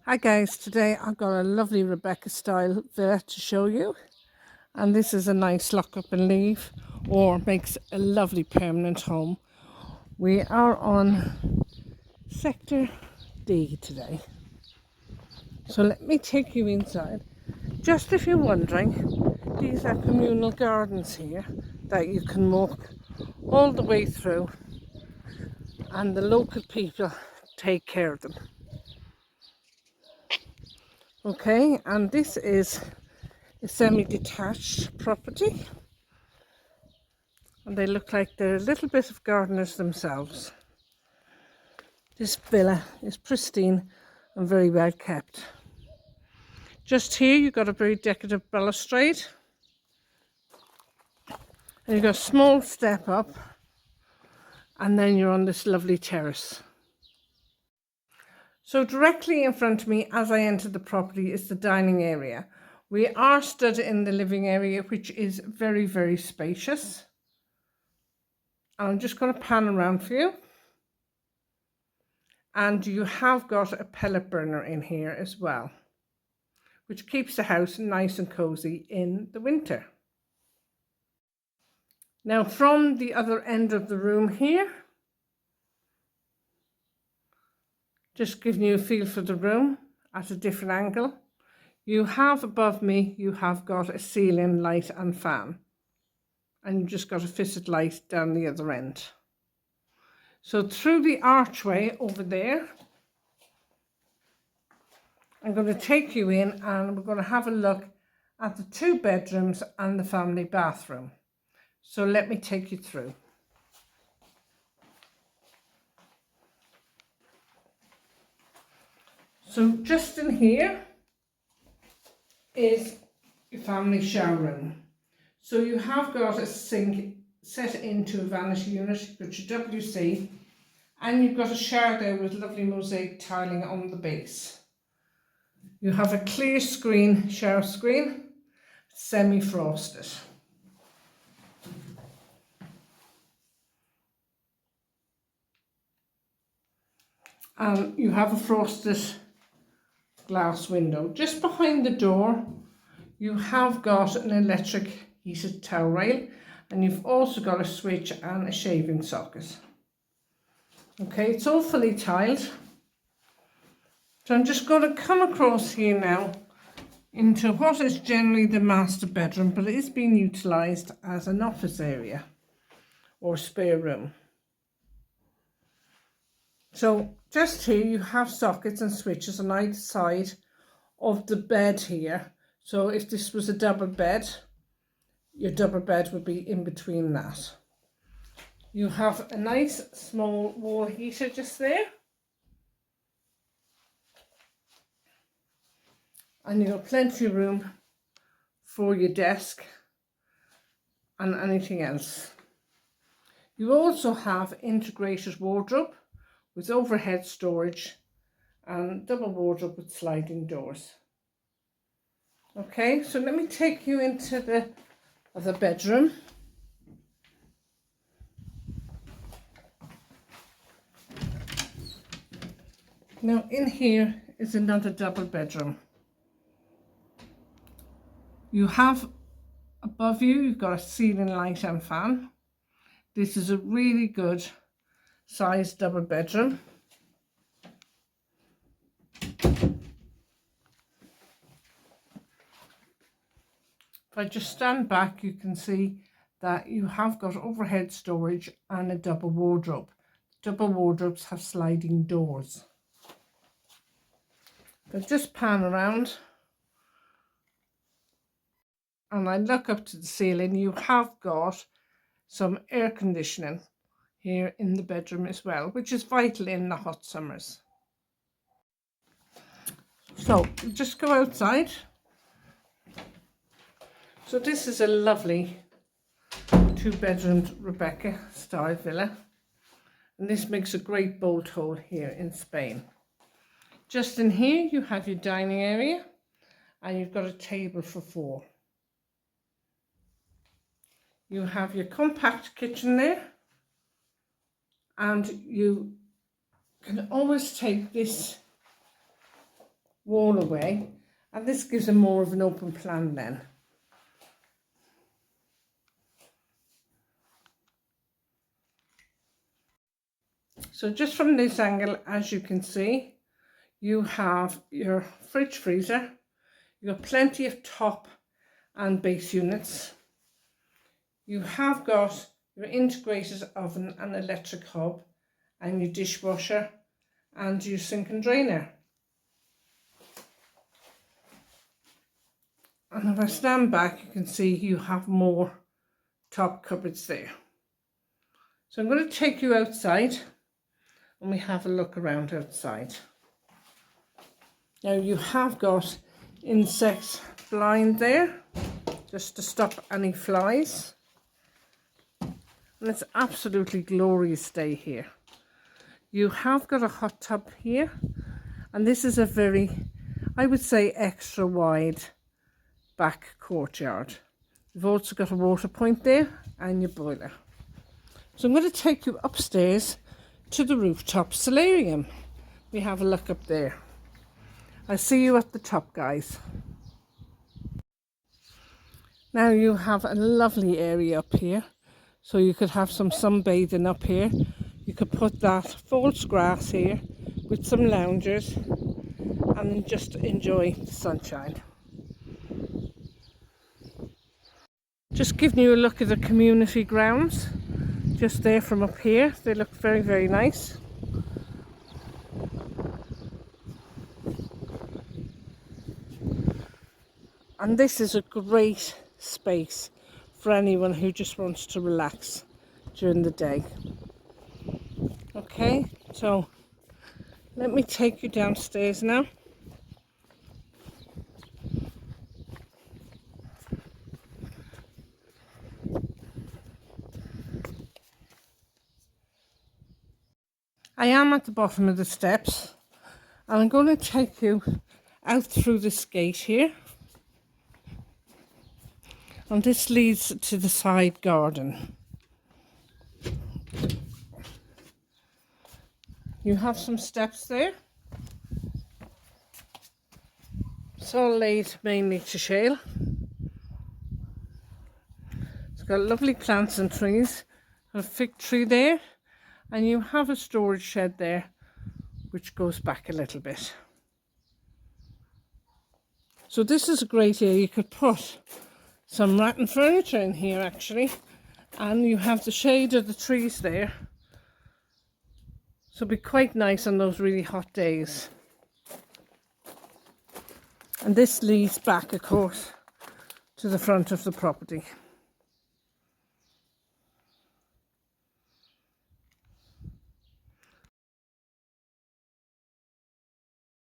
Hi guys, today I've got a lovely Rebecca style villa to show you, and this is a nice lock up and leave or makes a lovely permanent home. We are on Sector D today, so let me take you inside. Just if you're wondering, these are communal gardens here that you can walk all the way through, and the local people take care of them. Okay, and this is a semi-detached property, and they look like they're a little bit of gardeners themselves. This villa is pristine and very well kept. Just here you've got a very decorative balustrade, and you've got a small step up, and then you're on this lovely terrace. So directly in front of me as I enter the property is the dining area. We are stood in the living area, which is very, very spacious. I'm just going to pan around for you. And you have got a pellet burner in here as well, which keeps the house nice and cozy in the winter. Now from the other end of the room here, just giving you a feel for the room at a different angle, you have above me, you have got a ceiling light and fan, and you've just got a fitted light down the other end. So through the archway over there, I'm going to take you in and we're going to have a look at the 2 bedrooms and the family bathroom. So let me take you through. So just in here is your family shower room. So you have got a sink set into a vanity unit, you've got your WC, and you've got a shower there with lovely mosaic tiling on the base. You have a clear screen, shower screen, semi-frosted. And you have a frosted glass window. Just behind the door, you have got an electric heated towel rail, and you've also got a switch and a shaving socket. Okay, it's all fully tiled. So I'm just going to come across here now into what is generally the master bedroom, but it is being utilised as an office area or spare room. So just here you have sockets and switches on either side of the bed here. So if this was a double bed, your double bed would be in between that. You have a nice small wall heater just there. And you've got plenty of room for your desk and anything else. You also have integrated wardrobe with overhead storage and double wardrobe with sliding doors. Okay, so let me take you into the other bedroom. Now in here is another double bedroom. You have above you, you've got a ceiling light and fan. This is a really good sized double bedroom. If I just stand back, you can see that you have got overhead storage and a double wardrobe. Double wardrobes have sliding doors. But just pan around and I look up to the ceiling, you have got some air conditioning here in the bedroom as well, which is vital in the hot summers. So just go outside. So this is a lovely 2-bedroomed Rebecca style villa, and this makes a great bolt hole here in Spain. Just in here you have your dining area, and you've got a table for 4. You have your compact kitchen there, and you can always take this wall away, and this gives them more of an open plan then. So just from this angle, as you can see, you have your fridge freezer, you've got plenty of top and base units. You have got your integrated oven and electric hob, and your dishwasher and your sink and drainer. And if I stand back, you can see you have more top cupboards there. So I'm going to take you outside and we have a look around outside. Now you have got insect blind there, just to stop any flies. And it's absolutely glorious day here. You have got a hot tub here, and this is a very, I would say, extra wide back courtyard. You've also got a water point there and your boiler. So I'm going to take you upstairs to the rooftop solarium. We have a look up there. I'll see you at the top, guys. Now you have a lovely area up here, so you could have some sunbathing up here. You could put that false grass here with some loungers and just enjoy the sunshine. Just giving you a look at the community grounds just there from up here. They look very, very nice. And this is a great space for anyone who just wants to relax during the day. Okay, so let me take you downstairs now. I am at the bottom of the steps, and I'm going to take you out through this gate here. And this leads to the side garden. You have some steps there. It's all laid mainly to shale. It's got lovely plants and trees. Got a fig tree there. And you have a storage shed there, which goes back a little bit. So this is a great area. You could put some rattan furniture in here actually, and you have the shade of the trees there, so it'd be quite nice on those really hot days. And this leads back, of course, to the front of the property.